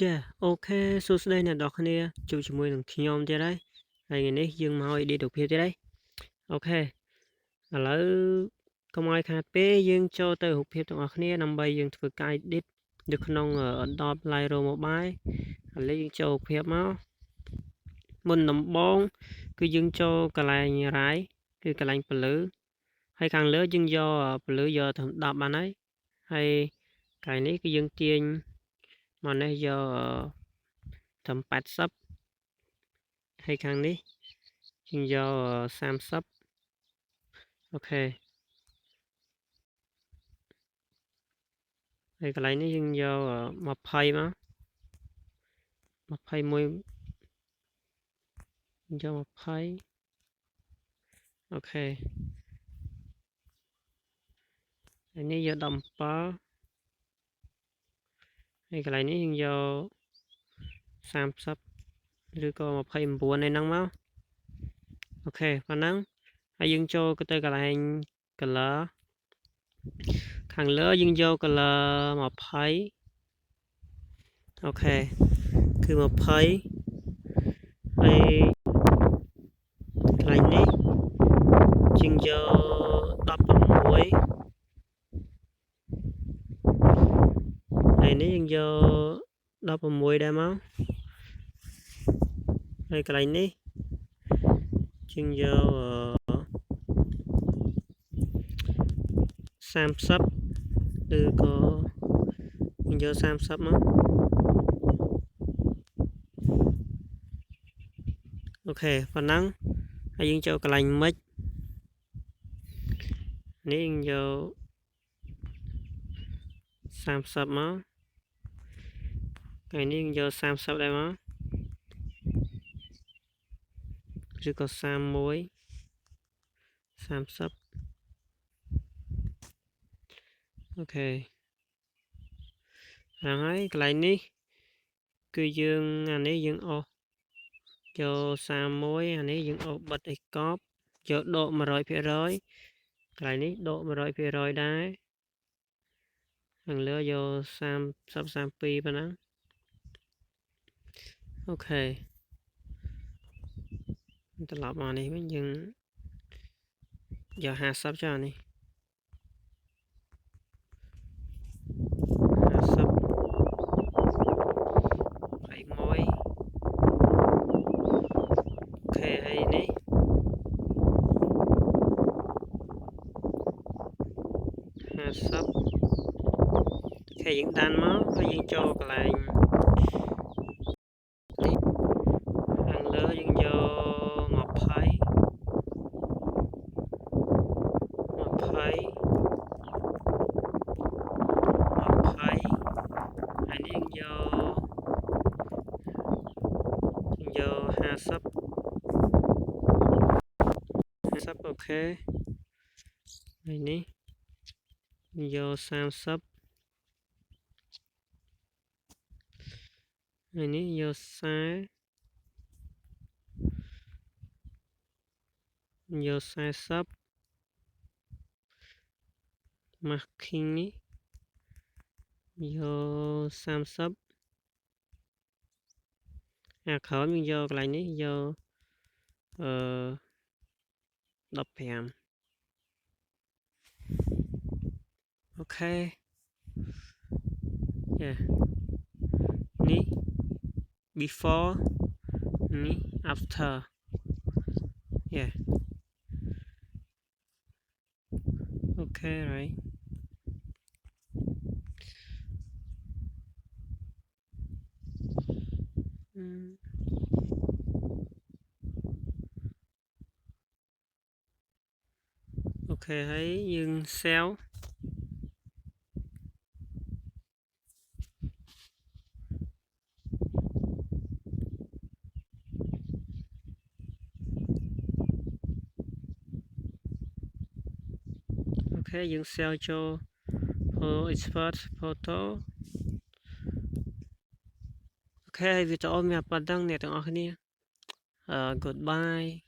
ចាអូខេសួស្តីអ្នកនរគ្នាជួបជាមួយនឹងខ្ញុំទៀតហើយហើយថ្ងៃនេះយើងមក edit រូបភាពទៀតហើយអូខេឥឡូវកុំឲ្យខាតពេលយើងចូលទៅរូបភាពទាំងអស់គ្នាដើម្បីយើងធ្វើការ edit នៅក្នុង Adobe Lightroom Mobile ឥឡូវយើងចូលរូបភាពមកមុនដំបូងគឺយើងចូលកន្លែង Right គឺកន្លែងពន្លឺហើយខាងលើយើងយកពន្លឺយកទៅ10បានហើយកន្លែងនេះគឺយើងទាញមកនេះយកត្រឹម80ហើយខាងនេះយើងយក30អូខេហើយកន្លែងនេះយើងយក20មក21យក20អូខេហើយនេះយក17ហើយកន្លែងនេះយើងយក30ឬក៏29ឯហ្នឹងមកអូខេប៉ុណ្ណឹងហើយយើងចូលទៅកន្លែង color ខាងលើយើងយក color 20អូខេគឺ20ហើយកន្លែងនេះយើងយក16ហើយនេះយើងយក16ដែរមកហើយកន្លែងនេះយើងយក30ឬក៏យើងយក30មកអូខេប៉ុណ្ណឹងហើយយើងចូលកន្លែង mix នេះយើងយក30មកថ្ងៃនេះយើងយក30ដែរមកឬក៏31 30អូខេហ្នឹងហើយកន្លែងនេះគឺយើងអានេះយើងអស់យក31អានេះយើងអស់បិទឲ្យកប់យកដក 100% កន្លែងនេះដក 100% ដែរខាងលើយក30 32ប៉ុណ្ណឹងអូខេត្រឡប់មកនេះវិញយើងយក50ចុះនេះ50 21អូខេហើយនេះ50អូខេយើងដានមកហើយយើងចូលកន្លែងនេះខាងលើយើងយក20ហើយនេះយក50អូខេហើយនេះយក30ហើយនេះយក40យក40 marking នេះយក30អាក្រោមយើងយកកន្លែងនេះយក15អូខេនេះ before នេះ afterអូខេ rightអូខេហើយយើង save អូខេយើង save ចូល export photo អូខេវីដេអូមានប៉ុណ្ណឹងអ្នកទាំងអស់គ្នាgoodbye